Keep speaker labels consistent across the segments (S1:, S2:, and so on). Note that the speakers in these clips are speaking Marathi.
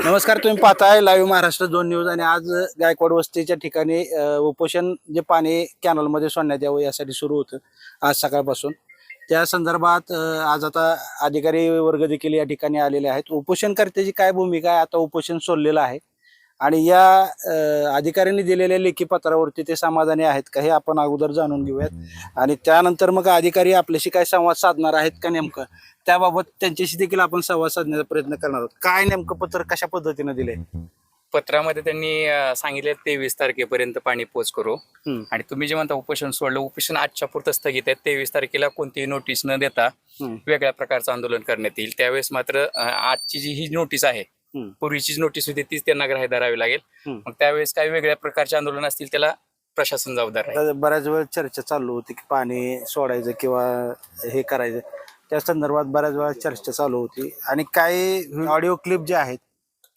S1: नमस्कार, तुम्ही पाहताय लाईव्ह महाराष्ट्र 2 न्यूज आणि आज गायकवाड वस्तीच्या ठिकाणी उपोषण जे पाणी कॅनलमध्ये सोडण्यात यावं यासाठी सुरू होतं आज सकाळपासून. त्या संदर्भात आज आता अधिकारी वर्ग देखील या ठिकाणी आलेले आहेत. उपोषणकर्त्याची काय भूमिका आहे, आता उपोषण सोडलेलं आहे आणि या अधिकाऱ्यांनी दिलेल्या लेखी पत्रावरती ते समाधानी आहेत का हे आपण अगोदर जाणून घेऊयात आणि त्यानंतर मग अधिकारी आपल्याशी काय संवाद साधणार आहेत का नेमकं त्याबाबत त्यांच्याशी देखील आपण संवाद साधण्याचा प्रयत्न करणार आहोत. काय नेमकं पत्र कशा पद्धतीने दिले?
S2: पत्रामध्ये त्यांनी सांगितले 23 तारखेपर्यंत पाणी पोच करू. आणि तुम्ही जे म्हणता उपोषण सोडलं, उपोषण आजच्या पुरतं स्थगित आहे. 23 तारखेला कोणतीही नोटीस न देता वेगळ्या प्रकारचं आंदोलन करण्यात येईल. त्यावेळेस मात्र आजची जी ही नोटीस आहे, पूर्वीचीच नोटीस होती तीच त्यांना ग्राह्य धरावी लागेल. मग त्यावेळेस काही वेगळ्या प्रकारचे आंदोलन असतील त्याला प्रशासन जबाबदार आहे.
S1: बऱ्याच वेळ चर्चा चालू होती की पाणी सोडायचं किंवा हे करायचं, त्या संदर्भात बऱ्याच वेळा चर्चा चालू होती आणि काही ऑडिओ क्लिप जे आहेत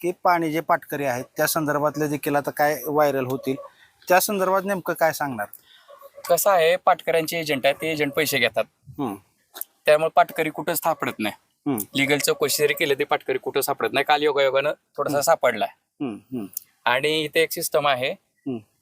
S1: की पाणी जे पाटकरी आहेत त्या संदर्भातले देखील आता काय व्हायरल होतील, त्या संदर्भात नेमकं काय सांगणार?
S2: कसं आहे, पाटकऱ्यांचे एजंट आहेत, ते एजंट पैसे घेतात, त्यामुळे पाटकरी कुठंच सापडत नाही. लिगल चौकशी जरी केली ते पाटकरी कुठं सापडत नाही. काल योगायोगानं थोडासा सापडलाय. आणि इथे एक सिस्टम आहे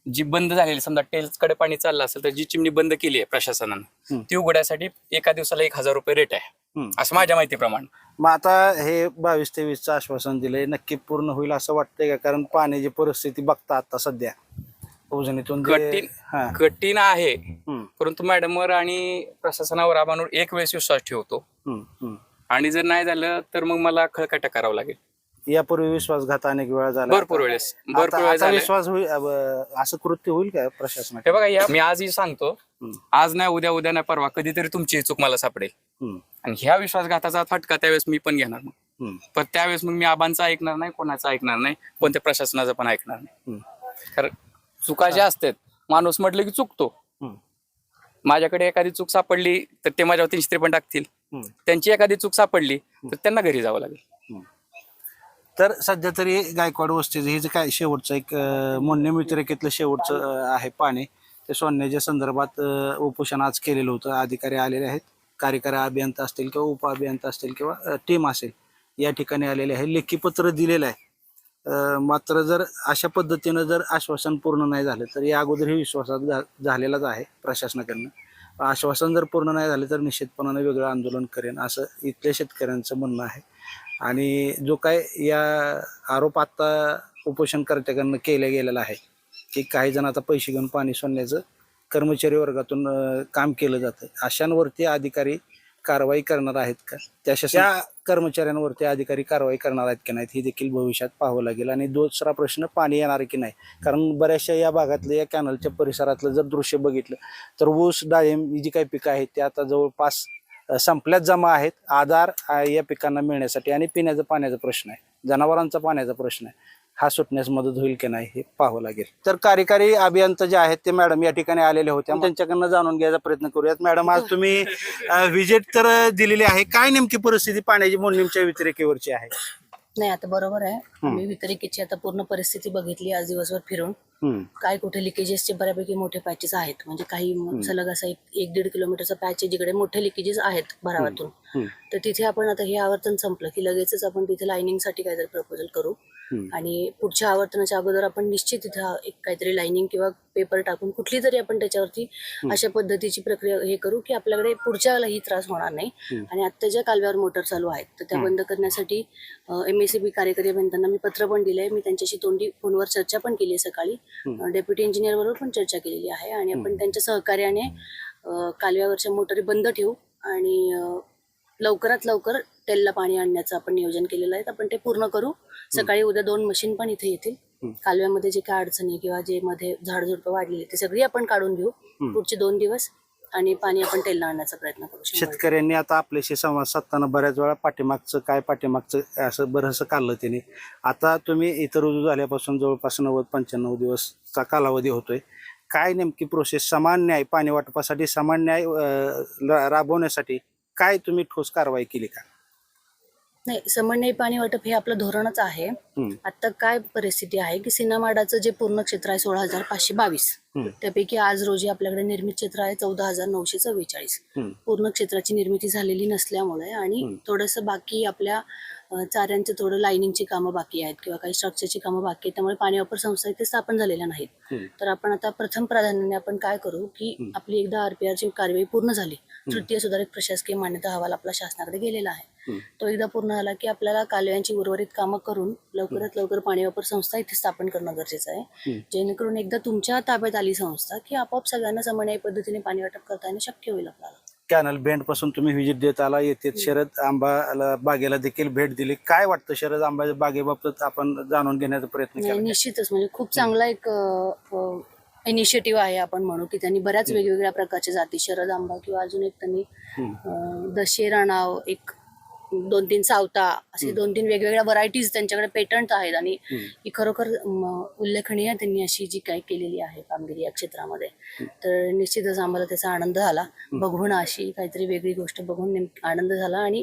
S2: जी बंद झालेली, समजा टेल्स कडे पाणी चाललं असेल तर जी चिमणी बंद केली आहे प्रशासनानं, ती उघड्यासाठी एका दिवसाला 1000 रुपये रेट आहे, असं माझ्या माहितीप्रमाणे.
S1: मग आता हे 22-23चं आश्वासन दिलंय, नक्की पूर्ण होईल असं वाटतंय का? कारण पाण्याची परिस्थिती बघता आता सध्या उजनीतून
S2: कठीण आहे, परंतु मॅडमवर आणि प्रशासनावर आपण एक वेळेस विश्वास ठेवतो. आणि जर नाही झालं तर मग मला खळखटा करावं लागेल.
S1: यापूर्वी विश्वासघात अनेक वेळा झाला,
S2: भरपूर वेळेस
S1: विश्वास होईल असं कृत्य होईल का प्रशासन?
S2: हे बघा, मी आजही सांगतो, आज नाही उद्या, उद्या नाही परवा, कधीतरी तुमची चूक मला सापडेल आणि ह्या विश्वासघाताचा फटका त्यावेळेस मी पण घेणार. पण त्यावेळेस मग मी आबांचा ऐकणार नाही, कोणाचा ऐकणार नाही, कोणत्या प्रशासनाचं पण ऐकणार नाही. कारण चुका ज्या असतात, माणूस म्हटलं की चुकतो. माझ्याकडे एखादी चूक सापडली तर ते माझ्यावर 353 टाकतील, त्यांची एखादी चूक सापडली तर त्यांना घरी जावं लागेल.
S1: तर सध्या तरी गायकवाड वस्तीचं हे जे काय शेवटचं एक मोन्य व्यतिरेकीतलं शेवटचं आहे पाणी, ते सोडण्याच्या संदर्भात उपोषण आज केलेलं होतं. अधिकारी आलेले आहेत, कार्यकारी अभियंता असतील किंवा उप अभियंता असतील किंवा टीम असेल, या ठिकाणी आलेले आहे. लेखी पत्र दिलेलं आहे. मात्र जर अशा पद्धतीनं जर आश्वासन पूर्ण नाही झालं तर या अगोदरही विश्वासात झालेलाच आहे प्रशासनाकडनं. आश्वासन जर पूर्ण नाही झालं तर निश्चितपणाने वेगळं आंदोलन करेन असं इथल्या शेतकऱ्यांचं म्हणणं आहे. आणि जो काय या आरोप आता उपोषणकर्त्याकडनं केला गेलेला आहे की काही जण आता पैसे घेऊन पाणी सोडण्याचं कर्मचारी वर्गातून काम केलं जातं, अशांवरती अधिकारी कारवाई करणार आहेत का? त्या कर्मचाऱ्यांवरती अधिकारी कारवाई करणार आहेत की नाहीत हे देखील भविष्यात पाहावं लागेल. आणि दुसरा प्रश्न, पाणी येणार की नाही, कारण बऱ्याचशा या भागातलं, या कॅनलच्या परिसरातलं जर दृश्य बघितलं तर ऊस, डाळिंब जी काही पिकं आहेत ते आता जवळपास संपल्यात जमा आहेत. आधार या पिकांना मिळण्यासाठी आणि पिण्याचा पाण्याचा प्रश्न आहे, जनावरांचा पाण्याचा प्रश्न आहे, हा सुटण्यास मदत होईल की नाही हे पाहावं लागेल. तर कार्यकारी अभियंता जे आहेत ते मॅडम या ठिकाणी आलेले होते, त्यांच्याकडनं जाणून घ्यायचा प्रयत्न करूयात. मॅडम, आज तुम्ही व्हिजिट तर दिलेली आहे, काय नेमकी परिस्थिती पाण्याची मोडणीच्या व्यतिरेकीवरची आहे?
S3: नाही, आता बरोबर आहे, मी व्यतिरेकीची आता पूर्ण परिस्थिती बघितली आज दिवसभर फिरून. काय कुठे लिकेजेसचे बऱ्यापैकी मोठे पॅचेस आहेत, म्हणजे काही सलग असा 1-1.5 किलोमीटरचा पॅच आहे जिकडे मोठे लिकेजेस आहेत भरावातून. तर तिथे आपण आता हे आवर्तन संपलं की लगेचच आपण तिथे लाइनिंगसाठी काहीतरी प्रपोजल करू आणि पुढच्या आवर्तनाच्या अगोदर आपण निश्चित तिथं एक काहीतरी लाइनिंग किंवा पेपर टाकून कुठली तरी आपण त्याच्यावरती अशा पद्धतीची प्रक्रिया हे करू की आपल्याकडे पुढच्या वेळेलाही त्रास होणार नाही. आणि आता ज्या कालव्यावर मोटर चालू आहेत तर त्या बंद करण्यासाठी MACB कार्यकारी अभियंत्यांना मी पत्र पण दिलंय. मी त्यांच्याशी तोंडी फोनवर चर्चा पण केली आहे सकाळी, डेप्युटी इंजिनियर बरोबर पण चर्चा केलेली आहे आणि आपण त्यांच्या सहकार्याने कालव्यावरच्या मोटरी बंद ठेवू आणि लवकरात लवकर टेलला पाणी आणण्याचं आपण नियोजन केलेलं आहे. आपण ते पूर्ण करू. सकाळी उद्या 2 मशीन पण इथे येतील. कालव्यामध्ये जे काय अडचणी किंवा जे मध्ये झाडझुडपं वाढलेली ते सगळी आपण काढून घेऊ पुढचे 2 दिवस आणि पाणी आपण टेलला आणण्याचा प्रयत्न करू.
S1: शेतकऱ्यांनी आता आपल्याशी संवाद साधताना बऱ्याच वेळा पाठीमागचं असं बरंचसं काढलं त्यांनी. आता तुम्ही इथं रुजू झाल्यापासून जवळपास 90-95 दिवसचा कालावधी होतोय. काय नेमकी प्रोसेस, समान न्याय पाणी वाटपासाठी, समान न्याय राबवण्यासाठी काय तुम्ही ठोस कारवाई केली का?
S3: नाही, समन्वय पाणी वाटप हे आपलं धोरणच आहे. आता काय परिस्थिती आहे की सिनामाडाचं जे पूर्ण क्षेत्र आहे 16,522, त्यापैकी आज रोजी आपल्याकडे निर्मित क्षेत्र आहे 14,944. पूर्ण क्षेत्राची निर्मिती झालेली नसल्यामुळे आणि थोडंसं बाकी आपल्या चाऱ्यांचं थोडं लाईनिंगची कामं बाकी आहेत किंवा काही स्ट्रक्चरची कामं बाकी आहेत, त्यामुळे पाणी वापर संस्था इथे स्थापन झालेल्या नाहीत. तर आपण आता प्रथम प्राधान्याने आपण काय करू की आपली एकदा RPRची कार्यवाही पूर्ण झाली, तृतीय सुधारित प्रशासकीय मान्यता अहवाल आपला शासनाकडे गेलेला आहे, तो एकदा पूर्ण झाला की आपल्याला कालव्यांची उर्वरित कामं करून लवकरात लवकर पाणी वापर संस्था इथे स्थापन करणं गरजेचं आहे, जेणेकरून एकदा तुमच्या ताब्यात आली संस्था की आपोआप सगळ्यांना समन्वय पद्धतीने पाणी वाटप करता येणं शक्य होईल आपल्याला.
S1: कॅनल बेंड पासून तुम्ही व्हिजिट देत आला, येते शरद आंबा बागेला देखील भेट दिली. काय वाटतं शरद आंबा बागेबाबत आपण जाणून घेण्याचा प्रयत्न केला?
S3: निश्चितच म्हणजे खूप चांगला एक इनिशिएटिव्ह आहे आपण म्हणू की त्यांनी बऱ्याच वेगवेगळ्या प्रकारच्या जाती, शरद आंबा किंवा अजून एक त्यांनी दशेरा नाव, एक 2-3 सावता, असे 2-3 वेगवेगळ्या व्हरायटीज त्यांच्याकडे पेटंट आहेत आणि ही खरोखर उल्लेखनीय त्यांनी अशी जी काही केलेली आहे कामगिरी या क्षेत्रामध्ये. तर निश्चितच आम्हाला त्याचा आनंद झाला बघून, अशी काहीतरी वेगळी गोष्ट बघून आनंद झाला आणि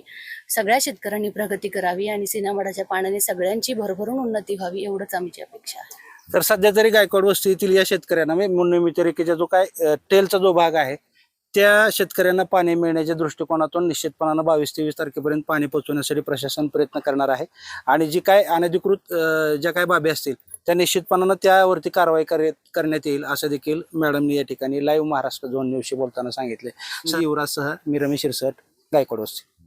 S3: सगळ्या शेतकऱ्यांनी प्रगती करावी आणि सिनामडाच्या पाण्याने सगळ्यांची भरभरून उन्नती व्हावी एवढंच आमची अपेक्षा आहे.
S1: तर सध्या तरी गायकवाड वस्तीतील या शेतकऱ्यांना मुन्नेमितरेकीचा जो काय टेलचा जो भाग आहे त्या शेतकऱ्यांना पाणी मिळण्याच्या दृष्टिकोनातून निश्चितपणानं 22-23 तारखेपर्यंत पाणी पोहोचवण्यासाठी प्रशासन प्रयत्न करणार आहे आणि जी काय अनधिकृत ज्या काय बाबी असतील त्या निश्चितपणानं त्यावरती कारवाई करण्यात येईल असं देखील मॅडमनी या ठिकाणी लाईव्ह महाराष्ट्र झोन न्यूजशी बोलताना सांगितले. युवराजसह मी रमेश शिरसट, गायकवाड वस्ती.